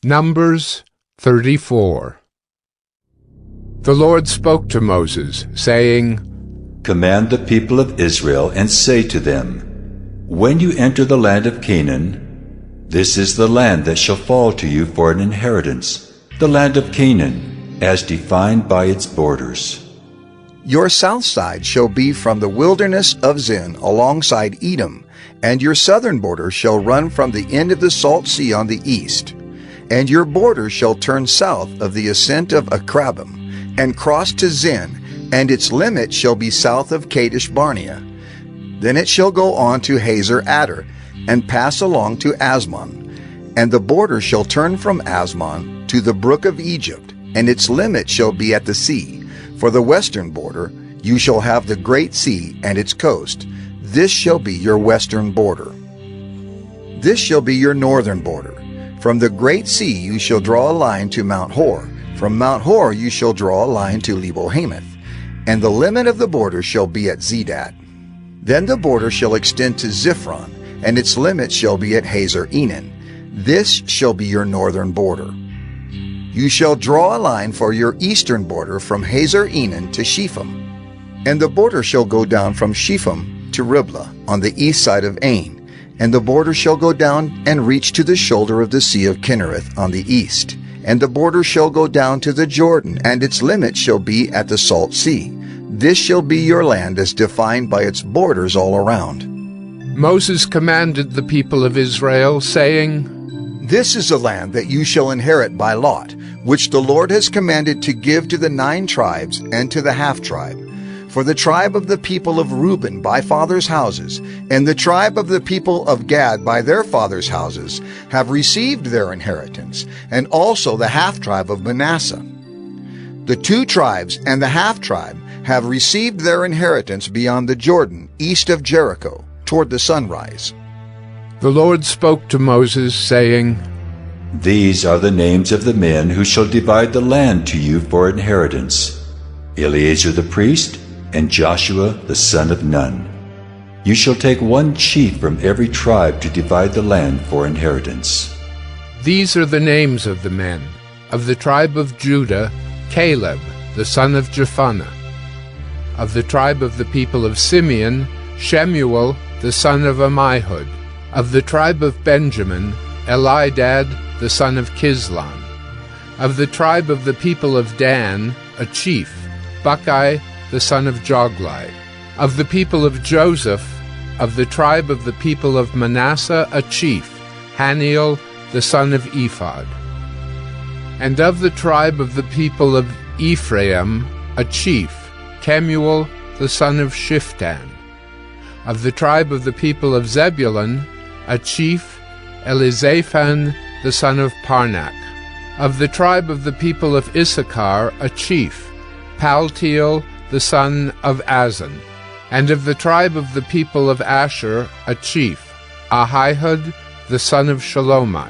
Numbers 34. The Lord spoke to Moses, saying, Command the people of Israel and say to them, When you enter the land of Canaan, this is the land that shall fall to you for an inheritance, the land of Canaan, as defined by its borders. Your south side shall be from the wilderness of Zin alongside Edom, and your southern border shall run from the end of the Salt Sea on the east. And your border shall turn south of the ascent of Akrabim, and cross to Zin, and its limit shall be south of Kadesh Barnea. Then it shall go on to Hazer Adar, and pass along to Asmon. And the border shall turn from Asmon to the brook of Egypt, and its limit shall be at the sea. For the western border you shall have the great sea and its coast. This shall be your western border. This shall be your northern border. From the great sea you shall draw a line to Mount Hor. From Mount Hor you shall draw a line to Lebo-Hamath. And the limit of the border shall be at Zedad. Then the border shall extend to Ziphron, and its limit shall be at Hazer Enan. This shall be your northern border. You shall draw a line for your eastern border from Hazer Enan to Shepham. And the border shall go down from Shepham to Riblah on the east side of Ain. And the border shall go down and reach to the shoulder of the Sea of Kinnereth on the east. And the border shall go down to the Jordan, and its limit shall be at the Salt Sea. This shall be your land as defined by its borders all around. Moses commanded the people of Israel, saying, This is the land that you shall inherit by lot, which the Lord has commanded to give to the 9 tribes and to the half-tribe. For the tribe of the people of Reuben by fathers' houses, and the tribe of the people of Gad by their fathers' houses, have received their inheritance, and also the half-tribe of Manasseh. The 2 tribes and the half-tribe have received their inheritance beyond the Jordan, east of Jericho, toward the sunrise. The Lord spoke to Moses, saying, These are the names of the men who shall divide the land to you for inheritance: Eleazar the priest, and Joshua the son of Nun. You shall take 1 chief from every tribe to divide the land for inheritance. These are the names of the men. Of the tribe of Judah, Caleb, the son of Jephunneh. Of the tribe of the people of Simeon, Shemuel, the son of Ammihud. Of the tribe of Benjamin, Elidad, the son of Kislon. Of the tribe of the people of Dan, a chief, Buckai, the son of Joglai. Of the people of Joseph, of the tribe of the people of Manasseh, a chief, Haniel, the son of Ephod. And of the tribe of the people of Ephraim, a chief, Kemuel, the son of Shiftan. Of the tribe of the people of Zebulun, a chief, Elizaphan, the son of Parnak. Of the tribe of the people of Issachar, a chief, Paltiel, the son of Azan. And of the tribe of the people of Asher, a chief, Ahihud, the son of Shalomai.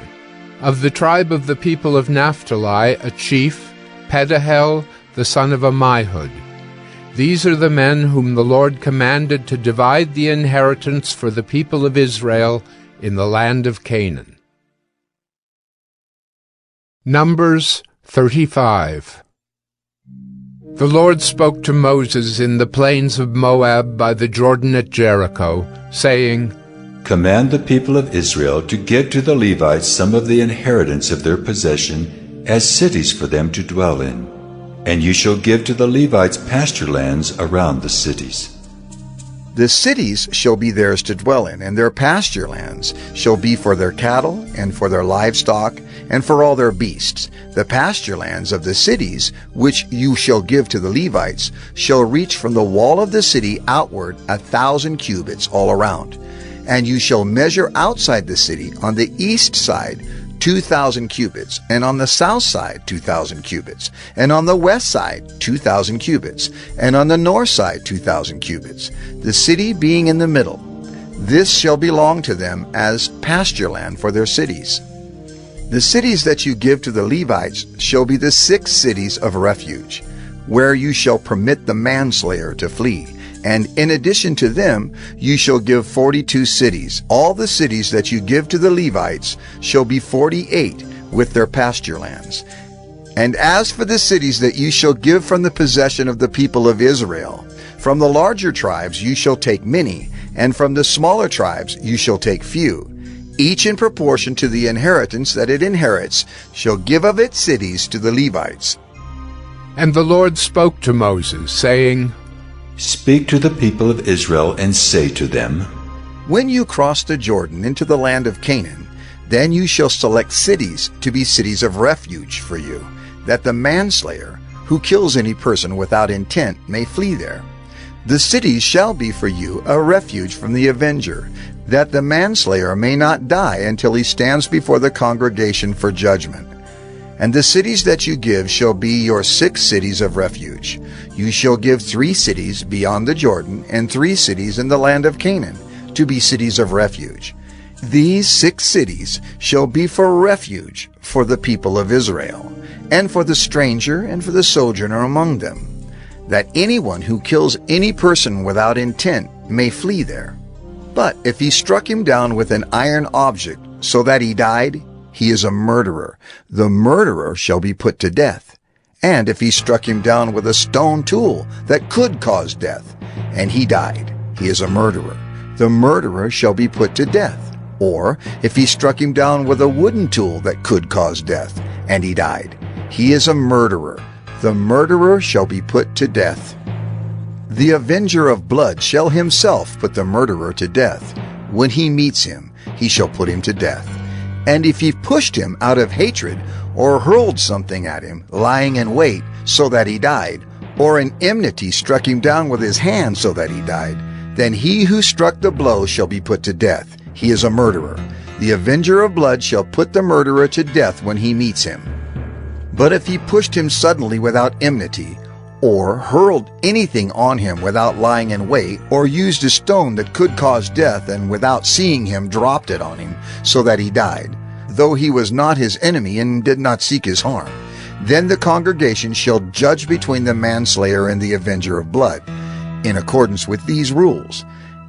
Of the tribe of the people of Naphtali, a chief, Pedahel, the son of Ammihud. These are the men whom the Lord commanded to divide the inheritance for the people of Israel in the land of Canaan. Numbers 35. The Lord spoke to Moses in the plains of Moab by the Jordan at Jericho, saying, Command the people of Israel to give to the Levites some of the inheritance of their possession as cities for them to dwell in. And you shall give to the Levites pasture lands around the cities. The cities shall be theirs to dwell in, and their pasture lands shall be for their cattle, and for their livestock, and for all their beasts. The pasture lands of the cities, which you shall give to the Levites, shall reach from the wall of the city outward 1,000 cubits all around. And you shall measure outside the city on the east side 2,000 cubits, and on the south side 2,000 cubits, and on the west side 2,000 cubits, and on the north side 2,000 cubits, the city being in the middle. This shall belong to them as pasture land for their cities. The cities that you give to the Levites shall be the 6 cities of refuge, where you shall permit the manslayer to flee. And in addition to them, you shall give 42 cities. All the cities that you give to the Levites shall be 48, with their pasture lands. And as for the cities that you shall give from the possession of the people of Israel, from the larger tribes you shall take many, and from the smaller tribes you shall take few, each in proportion to the inheritance that it inherits, shall give of its cities to the Levites. And the Lord spoke to Moses, saying, Speak to the people of Israel and say to them, When you cross the Jordan into the land of Canaan, then you shall select cities to be cities of refuge for you, that the manslayer, who kills any person without intent, may flee there. The cities shall be for you a refuge from the avenger, that the manslayer may not die until he stands before the congregation for judgment. And the cities that you give shall be your 6 cities of refuge. You shall give 3 cities beyond the Jordan, and 3 cities in the land of Canaan, to be cities of refuge. These 6 cities shall be for refuge for the people of Israel, and for the stranger and for the sojourner among them, that anyone who kills any person without intent may flee there. But if he struck him down with an iron object so that he died, he is a murderer. The murderer shall be put to death. And if he struck him down with a stone tool that could cause death, and he died, he is a murderer. The murderer shall be put to death. Or if he struck him down with a wooden tool that could cause death, and he died, he is a murderer. The murderer shall be put to death. The avenger of blood shall himself put the murderer to death. When he meets him, he shall put him to death. And if he pushed him out of hatred, or hurled something at him, lying in wait, so that he died, or in enmity struck him down with his hand so that he died, then he who struck the blow shall be put to death. He is a murderer. The avenger of blood shall put the murderer to death when he meets him. But if he pushed him suddenly without enmity, or hurled anything on him without lying in wait, or used a stone that could cause death, and without seeing him dropped it on him, so that he died, though he was not his enemy and did not seek his harm, then the congregation shall judge between the manslayer and the avenger of blood, in accordance with these rules.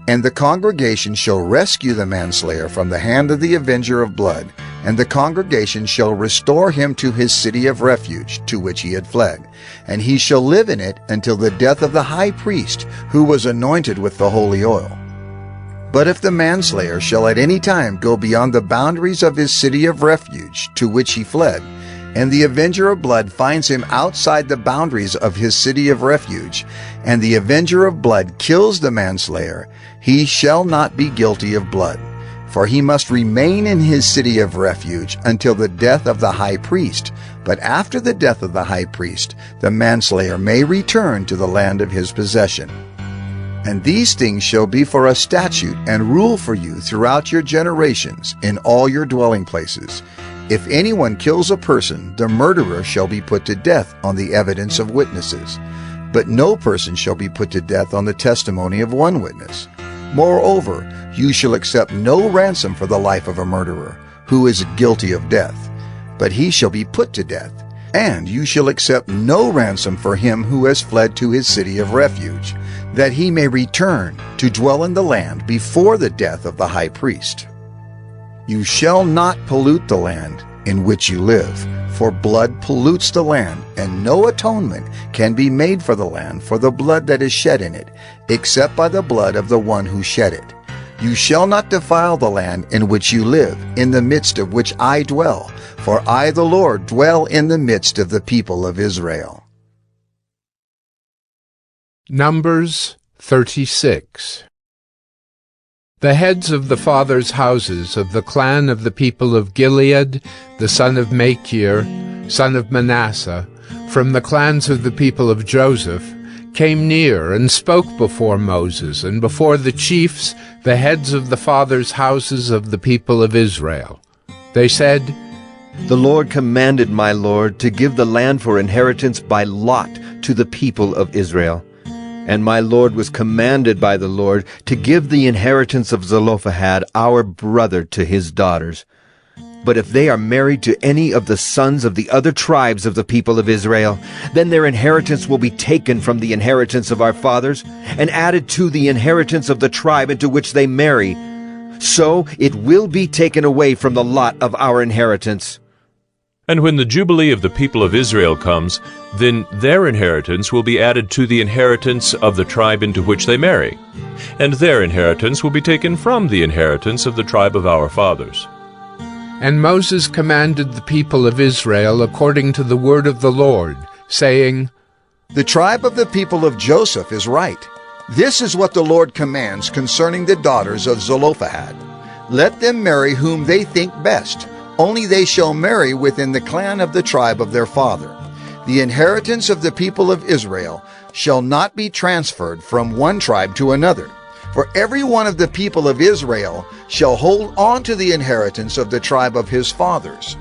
And the congregation shall rescue the manslayer from the hand of the avenger of blood, and the congregation shall restore him to his city of refuge, to which he had fled, and he shall live in it until the death of the high priest, who was anointed with the holy oil. But if the manslayer shall at any time go beyond the boundaries of his city of refuge, to which he fled, and the avenger of blood finds him outside the boundaries of his city of refuge, and the avenger of blood kills the manslayer, he shall not be guilty of blood. For he must remain in his city of refuge until the death of the high priest. But after the death of the high priest, the manslayer may return to the land of his possession. And these things shall be for a statute and rule for you throughout your generations in all your dwelling places. If anyone kills a person, the murderer shall be put to death on the evidence of witnesses. But no person shall be put to death on the testimony of one witness. Moreover, you shall accept no ransom for the life of a murderer, who is guilty of death, but he shall be put to death. And you shall accept no ransom for him who has fled to his city of refuge, that he may return to dwell in the land before the death of the high priest. You shall not pollute the land in which you live, for blood pollutes the land, and no atonement can be made for the land for the blood that is shed in it, except by the blood of the one who shed it. You shall not defile the land in which you live, in the midst of which I dwell, for I, the Lord, dwell in the midst of the people of Israel. Numbers 36. The heads of the fathers' houses of the clan of the people of Gilead, the son of Machir, son of Manasseh, from the clans of the people of Joseph, came near and spoke before Moses and before the chiefs, the heads of the fathers' houses of the people of Israel. They said, The Lord commanded my Lord to give the land for inheritance by lot to the people of Israel. And my Lord was commanded by the Lord to give the inheritance of Zelophehad our brother to his daughters. But if they are married to any of the sons of the other tribes of the people of Israel, then their inheritance will be taken from the inheritance of our fathers and added to the inheritance of the tribe into which they marry. So it will be taken away from the lot of our inheritance. And when the Jubilee of the people of Israel comes, then their inheritance will be added to the inheritance of the tribe into which they marry, and their inheritance will be taken from the inheritance of the tribe of our fathers. And Moses commanded the people of Israel according to the word of the Lord, saying, The tribe of the people of Joseph is right. This is what the Lord commands concerning the daughters of Zelophehad. Let them marry whom they think best, only they shall marry within the clan of the tribe of their father. The inheritance of the people of Israel shall not be transferred from one tribe to another. For every one of the people of Israel shall hold on to the inheritance of the tribe of his fathers.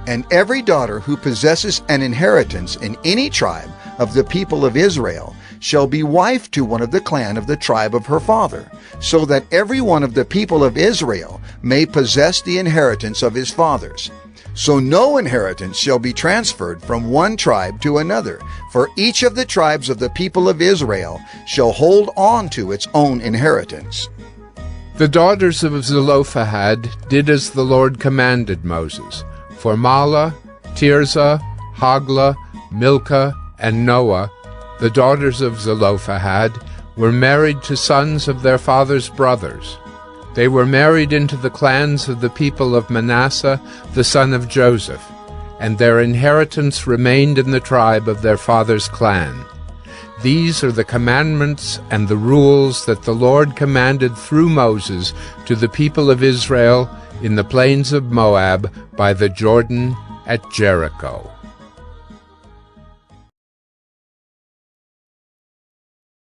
And every daughter who possesses an inheritance in any tribe of the people of Israel shall be wife to one of the clan of the tribe of her father, so that every one of the people of Israel may possess the inheritance of his fathers. So no inheritance shall be transferred from one tribe to another, for each of the tribes of the people of Israel shall hold on to its own inheritance. The daughters of Zelophehad did as the Lord commanded Moses. For Mahlah, Tirzah, Hoglah, Milcah, and Noah, the daughters of Zelophehad, were married to sons of their father's brothers. They were married into the clans of the people of Manasseh, the son of Joseph, and their inheritance remained in the tribe of their father's clan. These are the commandments and the rules that the Lord commanded through Moses to the people of Israel in the plains of Moab by the Jordan at Jericho.